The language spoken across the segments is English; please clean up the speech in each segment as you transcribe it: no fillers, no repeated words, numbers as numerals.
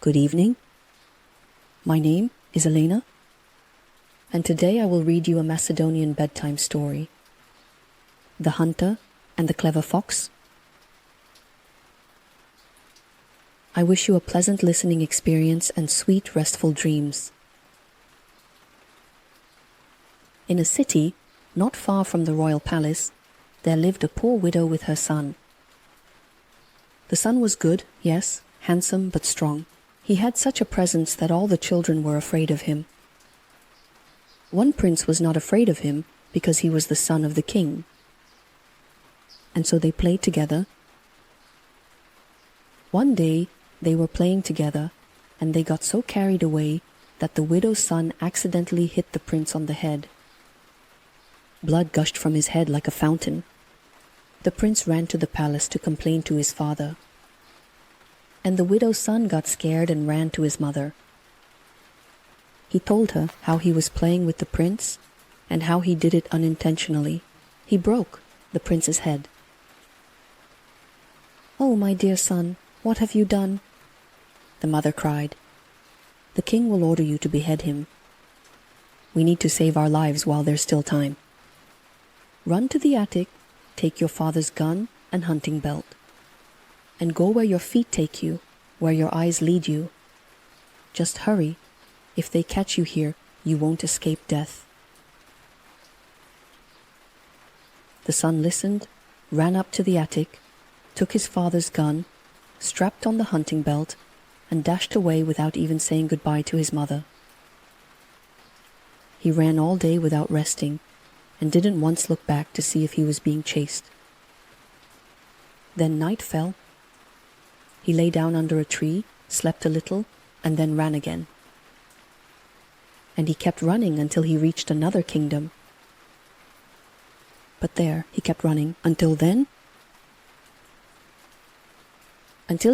Good evening. My name is Elena, and today I will read you a Macedonian bedtime story, The Hunter and the Clever Fox. I wish you a pleasant listening experience and sweet, restful dreams. In a city, not far from the royal palace, there lived a poor widow with her son. The son was good, yes, handsome but strong. He had such a presence that all the children were afraid of him. One prince was not afraid of him because he was the son of the king. And so they played together. One day they were playing together and they got so carried away that the widow's son accidentally hit the prince on the head. Blood gushed from his head like a fountain. The prince ran to the palace to complain to his father. And the widow's son got scared and ran to his mother. He told her how he was playing with the prince and how he did it unintentionally. He broke the prince's head. "Oh, my dear son, what have you done?" the mother cried. "The king will order you to behead him. We need to save our lives while there's still time. Run to the attic, take your father's gun and hunting belt, and go where your feet take you, where your eyes lead you. Just hurry. If they catch you here, you won't escape death." The son listened, ran up to the attic, took his father's gun, strapped on the hunting belt, and dashed away without even saying goodbye to his mother. He ran all day without resting, and didn't once look back to see if he was being chased. Then night fell. He lay down under a tree, slept a little, and then ran again. And he kept running until he reached another kingdom. But there he kept running until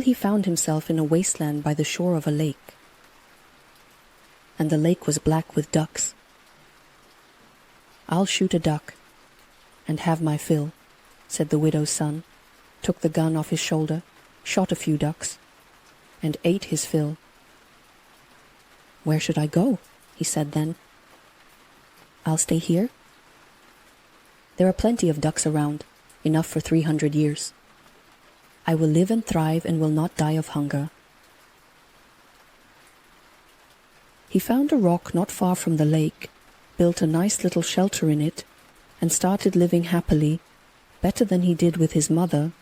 he found himself in a wasteland by the shore of a lake. And the lake was black with ducks. "I'll shoot a duck and have my fill," said the widow's son, took the gun off his shoulder, shot a few ducks, and ate his fill. "Where should I go?" he said then. "I'll stay here. There are plenty of ducks around, enough for 300 years. I will live and thrive and will not die of hunger." He found a rock not far from the lake, built a nice little shelter in it, and started living happily, better than he did with his mother.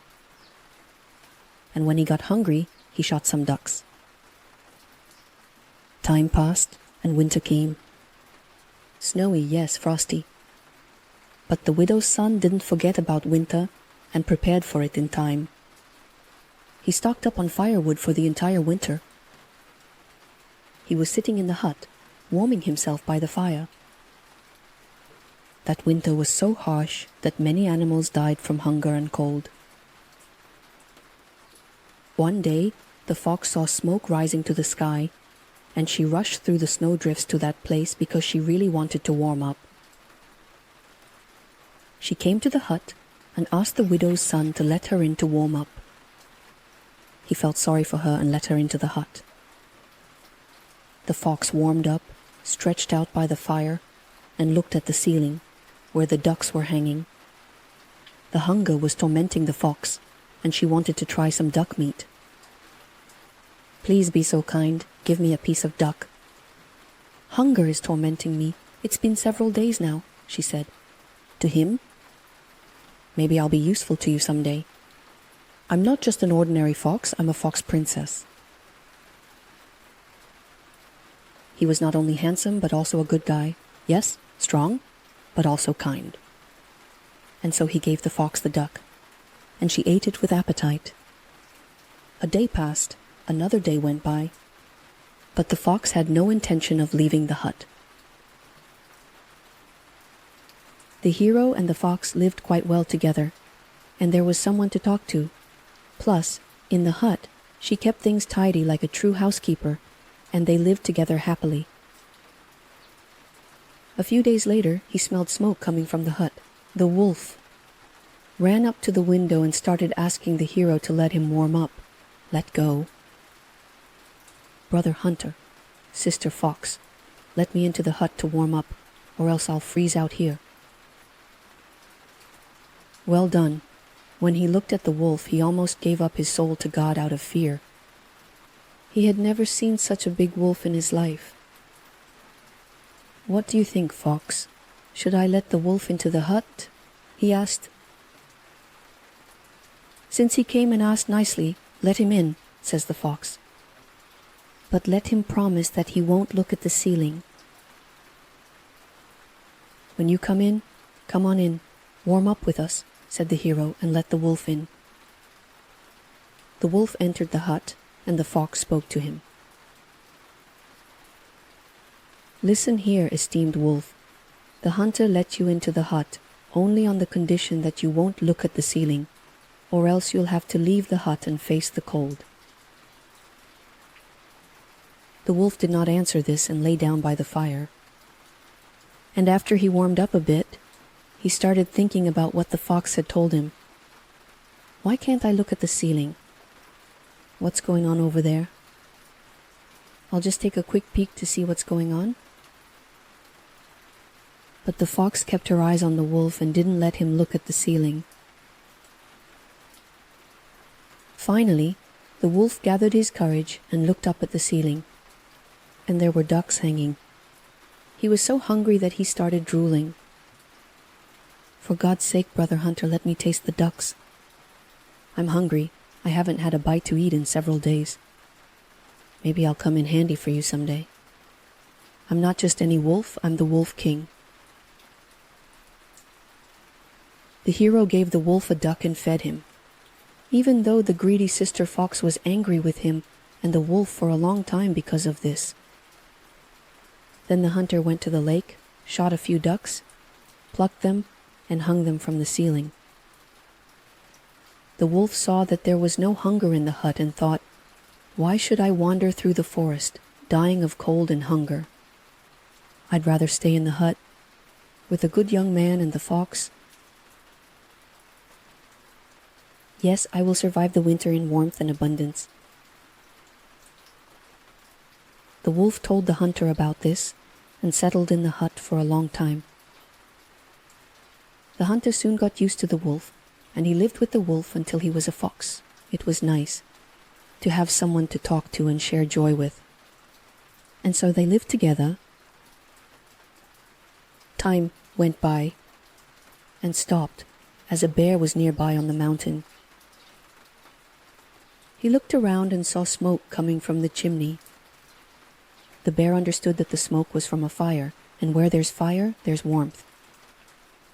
And when he got hungry, he shot some ducks. Time passed, and winter came. Snowy, yes, frosty. But the widow's son didn't forget about winter and prepared for it in time. He stocked up on firewood for the entire winter. He was sitting in the hut, warming himself by the fire. That winter was so harsh that many animals died from hunger and cold. One day, the fox saw smoke rising to the sky, and she rushed through the snowdrifts to that place because she really wanted to warm up. She came to the hut and asked the widow's son to let her in to warm up. He felt sorry for her and let her into the hut. The fox warmed up, stretched out by the fire, and looked at the ceiling, where the ducks were hanging. The hunger was tormenting the fox, and she wanted to try some duck meat. "Please be so kind, give me a piece of duck." "Hunger is tormenting me. It's been several days now," she said. To him, "Maybe I'll be useful to you someday. I'm not just an ordinary fox, I'm a fox princess." He was not only handsome, but also a good guy. Yes, strong, but also kind. And so he gave the fox the duck, and she ate it with appetite. A day passed, another day went by, but the fox had no intention of leaving the hut. The hero and the fox lived quite well together, and there was someone to talk to. Plus, in the hut, she kept things tidy like a true housekeeper, and they lived together happily. A few days later, he smelled smoke coming from the hut. The wolf ran up to the window and started asking the hero to let him warm up. Let go. "Brother Hunter, Sister Fox, let me into the hut to warm up, or else I'll freeze out here." Well done. When he looked at the wolf, he almost gave up his soul to God out of fear. He had never seen such a big wolf in his life. "What do you think, Fox? Should I let the wolf into the hut?" he asked. "Since he came and asked nicely, let him in," says the fox. "But let him promise that he won't look at the ceiling. When you come on in, warm up with us," said the hero, and let the wolf in. The wolf entered the hut, and the fox spoke to him. "Listen here, esteemed wolf. The hunter let you into the hut only on the condition that you won't look at the ceiling, or else you'll have to leave the hut and face the cold." The wolf did not answer this and lay down by the fire. And after he warmed up a bit, he started thinking about what the fox had told him. "Why can't I look at the ceiling? What's going on over there? I'll just take a quick peek to see what's going on." But the fox kept her eyes on the wolf and didn't let him look at the ceiling. Finally, the wolf gathered his courage and looked up at the ceiling, and there were ducks hanging. He was so hungry that he started drooling. "For God's sake, Brother Hunter, let me taste the ducks. I'm hungry. I haven't had a bite to eat in several days. Maybe I'll come in handy for you someday. I'm not just any wolf, I'm the Wolf King." The hero gave the wolf a duck and fed him, even though the greedy sister fox was angry with him and the wolf for a long time because of this. Then the hunter went to the lake, shot a few ducks, plucked them, and hung them from the ceiling. The wolf saw that there was no hunger in the hut and thought, "Why should I wander through the forest, dying of cold and hunger? I'd rather stay in the hut with a good young man and the fox. Yes, I will survive the winter in warmth and abundance." The wolf told the hunter about this and settled in the hut for a long time. The hunter soon got used to the wolf, and he lived with the wolf until he was a fox. It was nice to have someone to talk to and share joy with. And so they lived together. Time went by and stopped as a bear was nearby on the mountain. He looked around and saw smoke coming from the chimney. The bear understood that the smoke was from a fire, and where there's fire, there's warmth.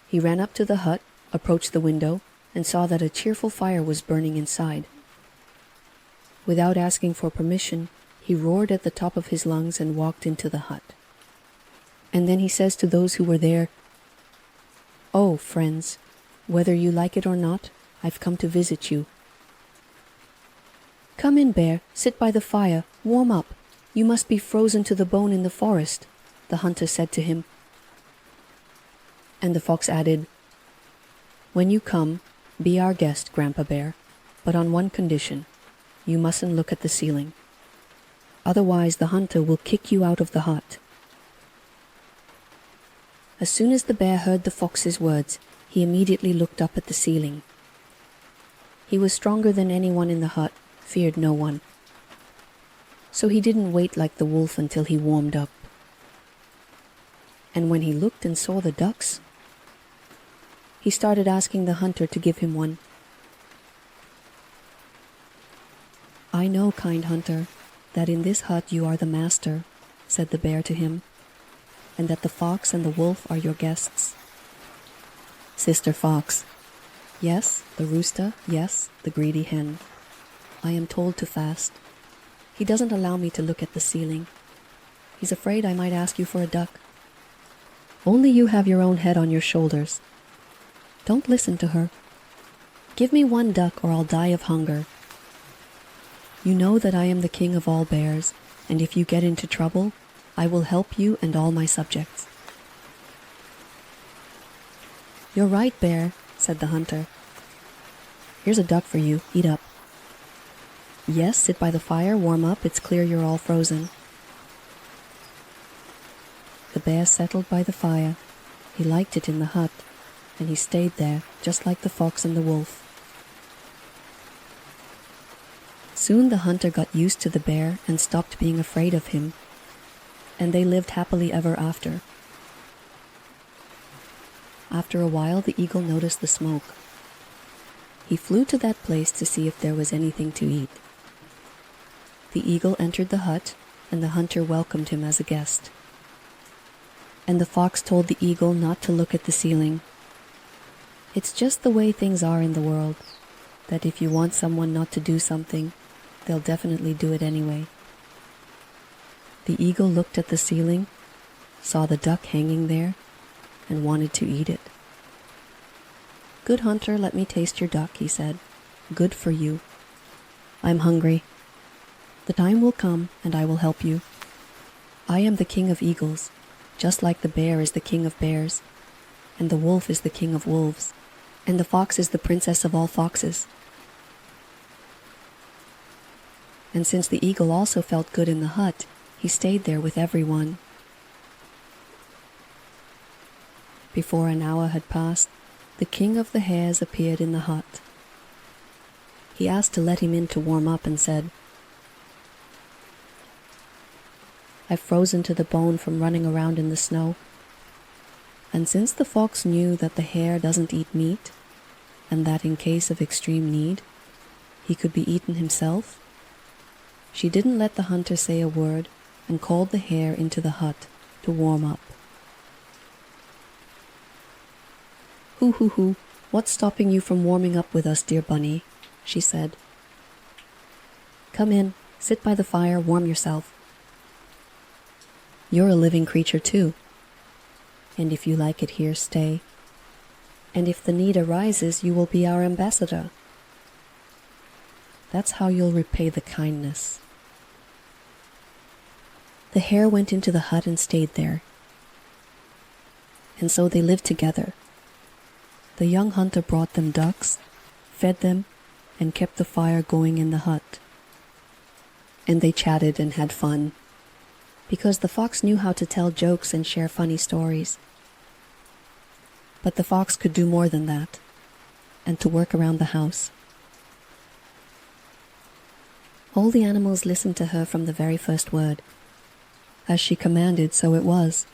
He ran up to the hut, approached the window, and saw that a cheerful fire was burning inside. Without asking for permission, he roared at the top of his lungs and walked into the hut. And then he says to those who were there, "Oh, friends, whether you like it or not, I've come to visit you. Come in, bear, sit by the fire, warm up. You must be frozen to the bone in the forest," the hunter said to him. And the fox added, "When you come, be our guest, Grandpa Bear, but on one condition. You mustn't look at the ceiling. Otherwise the hunter will kick you out of the hut." As soon as the bear heard the fox's words, he immediately looked up at the ceiling. He was stronger than anyone in the hut, feared no one. So he didn't wait like the wolf until he warmed up. And when he looked and saw the ducks, he started asking the hunter to give him one. "I know, kind hunter, that in this hut you are the master," said the bear to him, "and that the fox and the wolf are your guests." Sister Fox, yes, the rooster, yes, the greedy hen. I am told to fast. He doesn't allow me to look at the ceiling. He's afraid I might ask you for a duck. Only you have your own head on your shoulders. Don't listen to her. Give me one duck or I'll die of hunger. You know that I am the king of all bears, and if you get into trouble, I will help you and all my subjects." "You're right, bear," said the hunter. "Here's a duck for you, eat up." Yes, sit by the fire, warm up, it's clear you're all frozen. The bear settled by the fire. He liked it in the hut, and he stayed there, just like the fox and the wolf. Soon the hunter got used to the bear and stopped being afraid of him, and they lived happily ever after. After a while, the eagle noticed the smoke. He flew to that place to see if there was anything to eat. The eagle entered the hut, and the hunter welcomed him as a guest. And the fox told the eagle not to look at the ceiling. It's just the way things are in the world, that if you want someone not to do something, they'll definitely do it anyway. The eagle looked at the ceiling, saw the duck hanging there, and wanted to eat it. "Good hunter, let me taste your duck," he said. "Good for you. I'm hungry. The time will come, and I will help you. I am the king of eagles, just like the bear is the king of bears, and the wolf is the king of wolves, and the fox is the princess of all foxes." And since the eagle also felt good in the hut, he stayed there with everyone. Before an hour had passed, the king of the hares appeared in the hut. He asked to let him in to warm up and said, "I've frozen to the bone from running around in the snow." And since the fox knew that the hare doesn't eat meat, and that in case of extreme need, he could be eaten himself, she didn't let the hunter say a word and called the hare into the hut to warm up. "Hoo, hoo, hoo, what's stopping you from warming up with us, dear bunny?" she said. "Come in, sit by the fire, warm yourself. You're a living creature too, and if you like it here, stay. And if the need arises, you will be our ambassador. That's how you'll repay the kindness." The hare went into the hut and stayed there. And so they lived together. The young hunter brought them ducks, fed them, and kept the fire going in the hut. And they chatted and had fun, because the fox knew how to tell jokes and share funny stories. But the fox could do more than that, and to work around the house. All the animals listened to her from the very first word. As she commanded, so it was.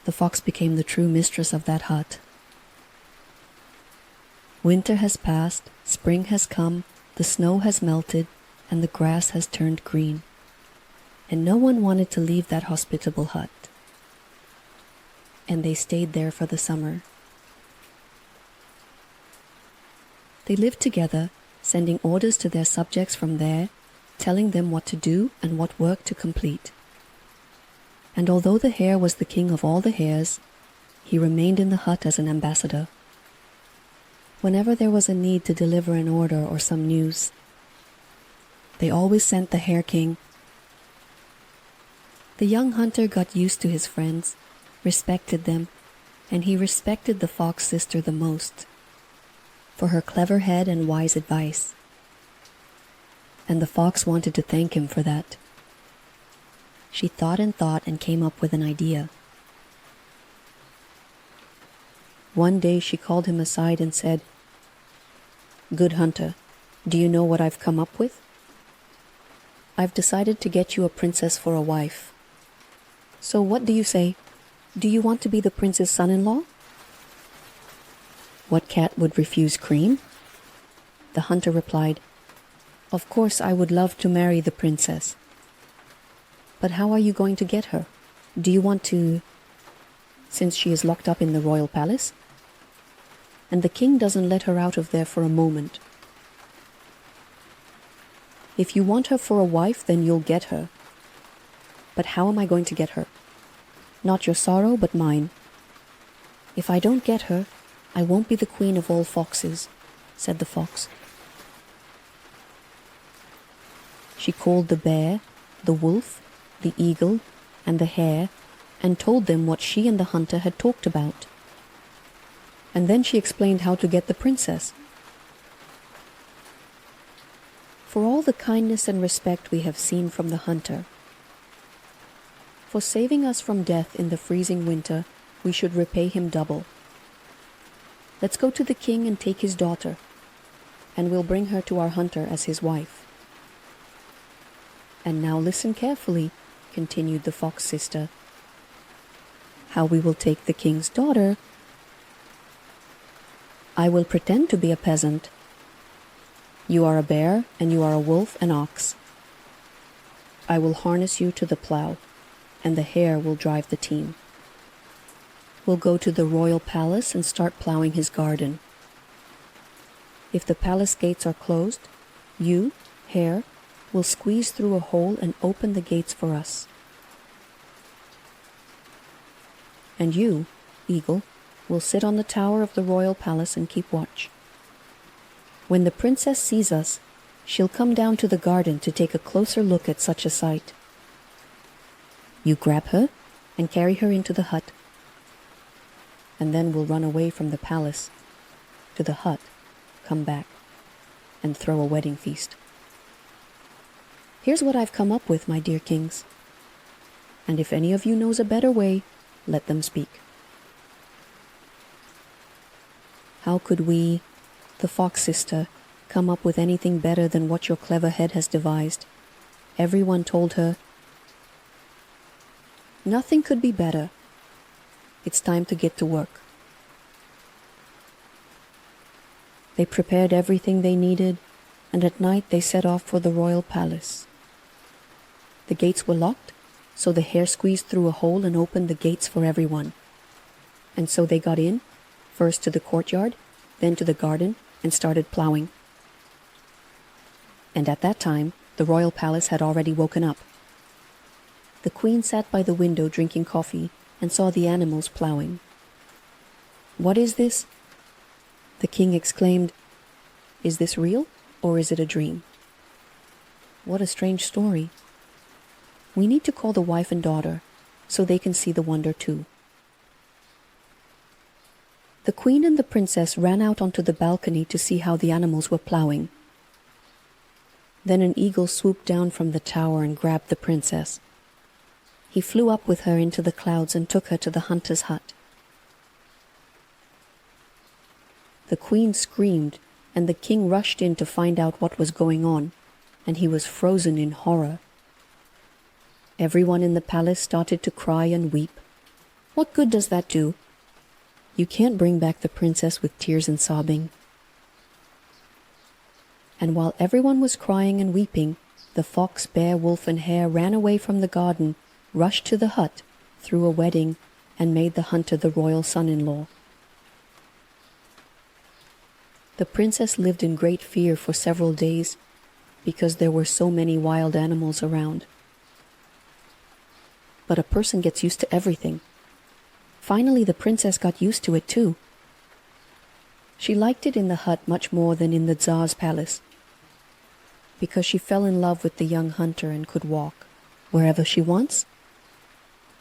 The fox became the true mistress of that hut. Winter has passed, spring has come, the snow has melted, and the grass has turned green. And no one wanted to leave that hospitable hut. And they stayed there for the summer. They lived together, sending orders to their subjects from there, telling them what to do and what work to complete. And although the hare was the king of all the hares, he remained in the hut as an ambassador. Whenever there was a need to deliver an order or some news, they always sent the Hare King. The young hunter got used to his friends, respected them, and he respected the fox sister the most, for her clever head and wise advice. And the fox wanted to thank him for that. She thought and came up with an idea. One day she called him aside and said, "Good hunter, do you know what I've come up with? I've decided to get you a princess for a wife. So what do you say? Do you want to be the prince's son-in-law?" What cat would refuse cream? The hunter replied, "Of course I would love to marry the princess. But how are you going to get her? Do you want to, since she is locked up in the royal palace? And the king doesn't let her out of there for a moment. If you want her for a wife, then you'll get her. But how am I going to get her? Not your sorrow, but mine. If I don't get her, I won't be the queen of all foxes," said the fox. She called the bear, the wolf, the eagle, and the hare, and told them what she and the hunter had talked about. And then she explained how to get the princess. for all the kindness and respect we have seen from the hunter. For saving us from death in the freezing winter, we should repay him double. Let's go to the king and take his daughter, and we'll bring her to our hunter as his wife." "And now listen carefully," continued the fox sister. "How we will take the king's daughter. I will pretend to be a peasant. You are a bear, and you are a wolf and ox. I will harness you to the plow, and the hare will drive the team. We'll go to the royal palace and start plowing his garden. If the palace gates are closed, you, hare, will squeeze through a hole and open the gates for us. And you, eagle, will sit on the tower of the royal palace and keep watch. When the princess sees us, she'll come down to the garden to take a closer look at such a sight. You grab her and carry her into the hut, and then we'll run away from the palace, to the hut, come back, and throw a wedding feast. Here's what I've come up with, my dear kings, and if any of you knows a better way, let them speak." How could we, the fox sister, come up with anything better than what your clever head has devised? Everyone told her, "Nothing could be better. It's time to get to work." They prepared everything they needed, and at night they set off for the royal palace. The gates were locked, so the hare squeezed through a hole and opened the gates for everyone. And so they got in, first to the courtyard, then to the garden, and started plowing. And at that time, the royal palace had already woken up. The queen sat by the window drinking coffee and saw the animals plowing. "What is this?" The king exclaimed. "Is this real, or is it a dream? What a strange story. We need to call the wife and daughter, so they can see the wonder too." The queen and the princess ran out onto the balcony to see how the animals were plowing. Then an eagle swooped down from the tower and grabbed the princess. He flew up with her into the clouds and took her to the hunter's hut. The queen screamed, and the king rushed in to find out what was going on, and he was frozen in horror. Everyone in the palace started to cry and weep. What good does that do? You can't bring back the princess with tears and sobbing. And while everyone was crying and weeping, the fox, bear, wolf, and hare ran away from the garden, rushed to the hut, threw a wedding, and made the hunter the royal son-in-law. The princess lived in great fear for several days, because there were so many wild animals around. But a person gets used to everything. Finally, the princess got used to it too. She liked it in the hut much more than in the Tsar's palace, because she fell in love with the young hunter and could walk wherever she wants.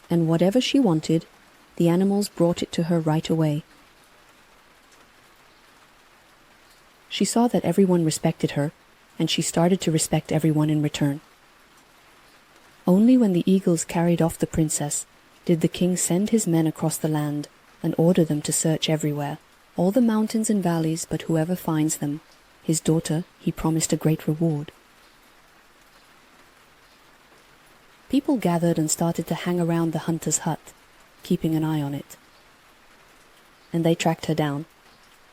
And whatever she wanted, the animals brought it to her right away. She saw that everyone respected her, and she started to respect everyone in return. Only when the eagles carried off the princess did the king send his men across the land and order them to search everywhere, all the mountains and valleys, but whoever finds them, his daughter, he promised a great reward. People gathered and started to hang around the hunter's hut, keeping an eye on it. And they tracked her down,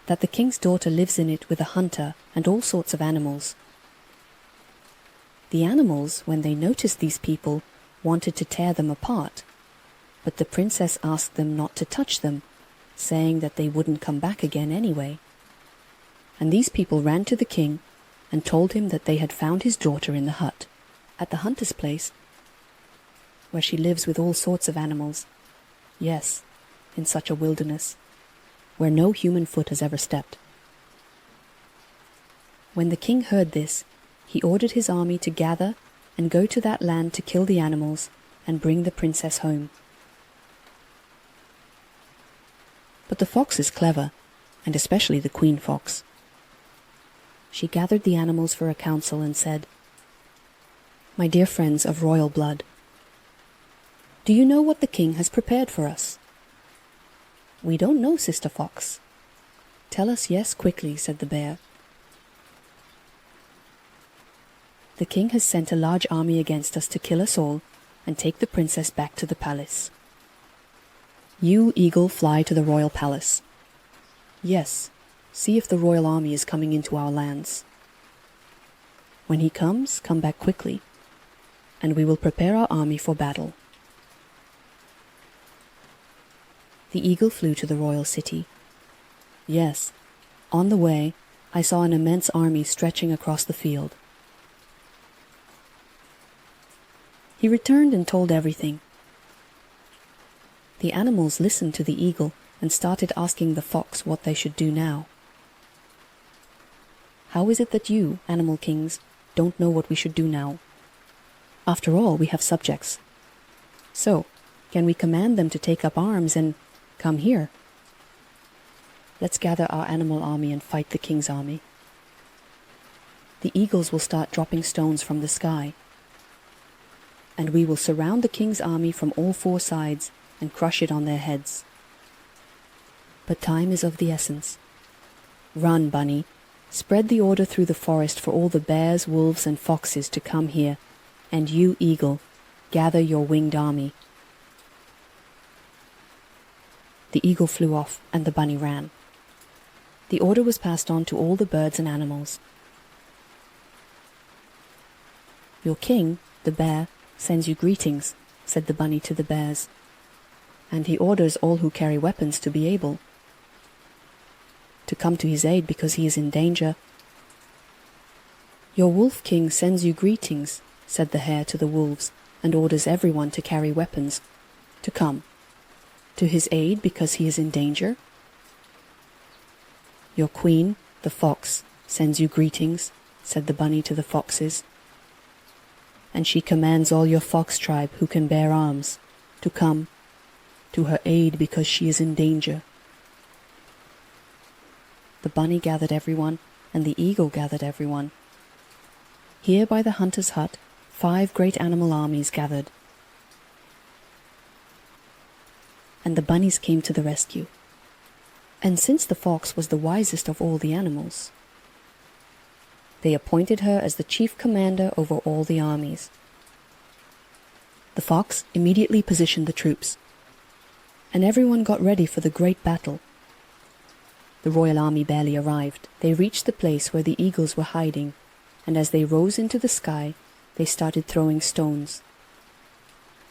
that the king's daughter lives in it with a hunter and all sorts of animals. The animals, when they noticed these people, wanted to tear them apart, but the princess asked them not to touch them, saying that they wouldn't come back again anyway. And these people ran to the king and told him that they had found his daughter in the hut, at the hunter's place, where she lives with all sorts of animals. Yes, in such a wilderness, where no human foot has ever stepped. When the king heard this, he ordered his army to gather and go to that land to kill the animals and bring the princess home. But the fox is clever, and especially the queen fox. she gathered the animals for a council and said, "My dear friends of royal blood, do you know what the king has prepared for us?" "We don't know, Sister Fox." "Tell us yes quickly," said the bear. "The king has sent a large army against us to kill us all and take the princess back to the palace." "You, Eagle, fly to the royal palace." "Yes, see if the royal army is coming into our lands. When he comes, come back quickly, and we will prepare our army for battle." The eagle flew to the royal city. Yes, on the way, I saw an immense army stretching across the field. He returned and told everything. The animals listened to the eagle and started asking the fox what they should do now. "How is it that you, animal kings, don't know what we should do now? After all, we have subjects. So, can we command them to take up arms and come here? Let's gather our animal army and fight the king's army. The eagles will start dropping stones from the sky, and we will surround the king's army from all four sides and crush it on their heads. But time is of the essence. Run, Bunny. Spread the order through the forest for all the bears, wolves, and foxes to come here, and you, eagle, gather your winged army." The eagle flew off, and the bunny ran. The order was passed on to all the birds and animals. "Your king, the bear, sends you greetings," said the bunny to the bears, "and he orders all who carry weapons to be able to come to his aid because he is in danger." "Your wolf king sends you greetings," said the hare to the wolves, "and orders everyone to carry weapons to come to his aid because he is in danger." "Your queen, the fox, sends you greetings," said the bunny to the foxes, "and she commands all your fox tribe who can bear arms to come to her aid because she is in danger." The bunny gathered everyone, and the eagle gathered everyone. Here by the hunter's hut, 5 great animal armies gathered. And the bunnies came to the rescue. And since the fox was the wisest of all the animals, they appointed her as the chief commander over all the armies. The fox immediately positioned the troops, and everyone got ready for the great battle. The royal army barely arrived. They reached the place where the eagles were hiding, and as they rose into the sky, they started throwing stones.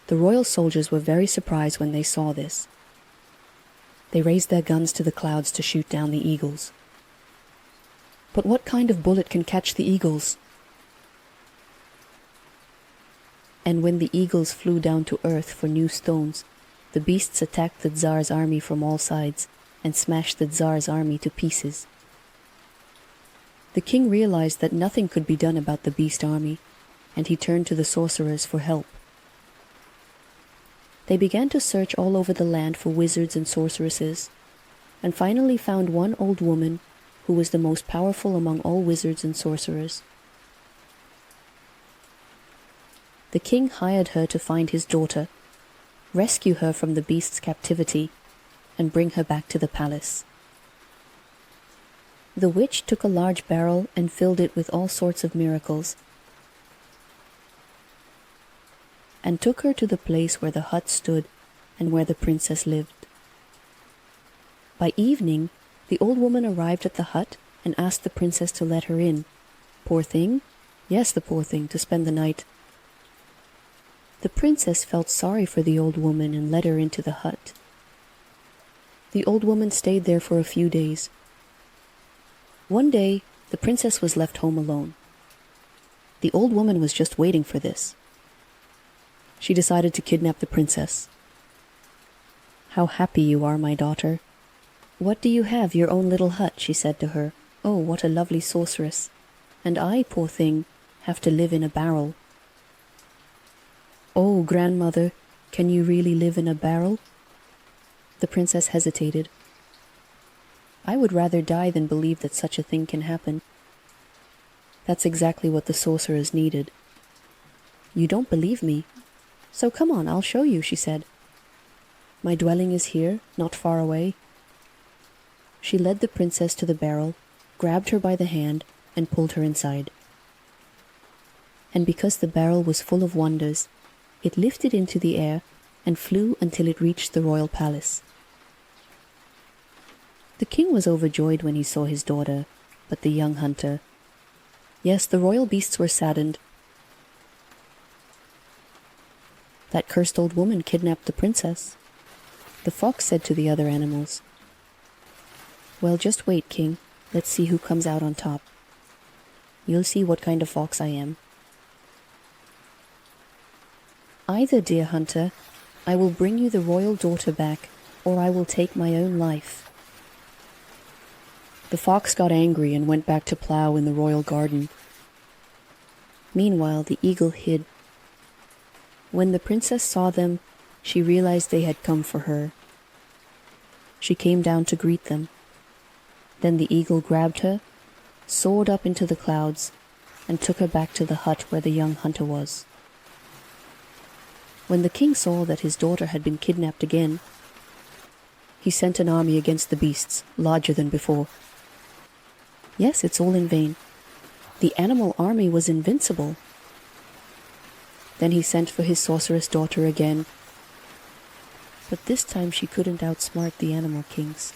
The royal soldiers were very surprised when they saw this. They raised their guns to the clouds to shoot down the eagles. But what kind of bullet can catch the eagles? And when the eagles flew down to earth for new stones, the beasts attacked the Tsar's army from all sides and smashed the Tsar's army to pieces. The king realized that nothing could be done about the beast army, and he turned to the sorcerers for help. They began to search all over the land for wizards and sorceresses, and finally found one old woman who was the most powerful among all wizards and sorcerers. The king hired her to find his daughter, rescue her from the beast's captivity, and bring her back to the palace. The witch took a large barrel and filled it with all sorts of miracles, and took her to the place where the hut stood and where the princess lived. By evening, the old woman arrived at the hut and asked the princess to let her in. Poor thing? Yes, the poor thing, to spend the night. The princess felt sorry for the old woman and let her into the hut. The old woman stayed there for a few days. One day, the princess was left home alone. The old woman was just waiting for this. She decided to kidnap the princess. "How happy you are, my daughter. What do you have, your own little hut?" she said to her. "Oh, what a lovely sorceress. And I, poor thing, have to live in a barrel." "Oh, grandmother, can you really live in a barrel?" The princess hesitated. "I would rather die than believe that such a thing can happen." That's exactly what the sorcerers needed. You don't believe me? So come on, I'll show you, she said. My dwelling is here, not far away. She led the princess to the barrel, grabbed her by the hand, and pulled her inside. And because the barrel was full of wonders, it lifted into the air and flew until it reached the royal palace. The king was overjoyed when he saw his daughter, but the young hunter... Yes, the royal beasts were saddened. That cursed old woman kidnapped the princess. The fox said to the other animals, Well, just wait, king. Let's see who comes out on top. You'll see what kind of fox I am. Either, dear hunter, I will bring you the royal daughter back, or I will take my own life. The fox got angry and went back to plow in the royal garden. Meanwhile, the eagle hid. When the princess saw them, she realized they had come for her. She came down to greet them. Then the eagle grabbed her, soared up into the clouds, and took her back to the hut where the young hunter was. When the king saw that his daughter had been kidnapped again, he sent an army against the beasts, larger than before. Yes, it's all in vain. The animal army was invincible. Then he sent for his sorceress daughter again, but this time she couldn't outsmart the animal kings.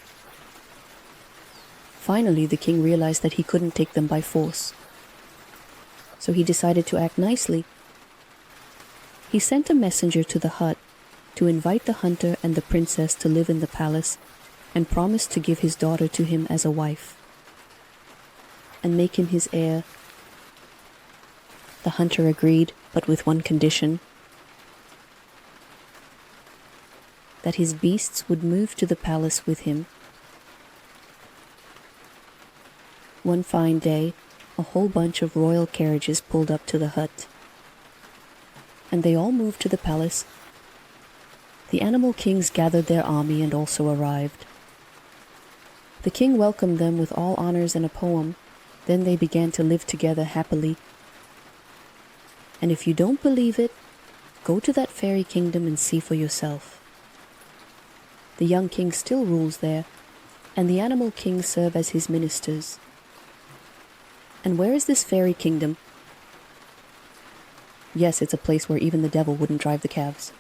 Finally, the king realized that he couldn't take them by force, so he decided to act nicely. He sent a messenger to the hut to invite the hunter and the princess to live in the palace and promised to give his daughter to him as a wife and make him his heir. The hunter agreed, but with one condition: that his beasts would move to the palace with him. One fine day, a whole bunch of royal carriages pulled up to the hut, and they all moved to the palace. The animal kings gathered their army and also arrived. The king welcomed them with all honors and a poem. Then they began to live together happily. And if you don't believe it, go to that fairy kingdom and see for yourself. The young king still rules there, and the animal kings serve as his ministers. And where is this fairy kingdom? Yes, it's a place where even the devil wouldn't drive the cabs.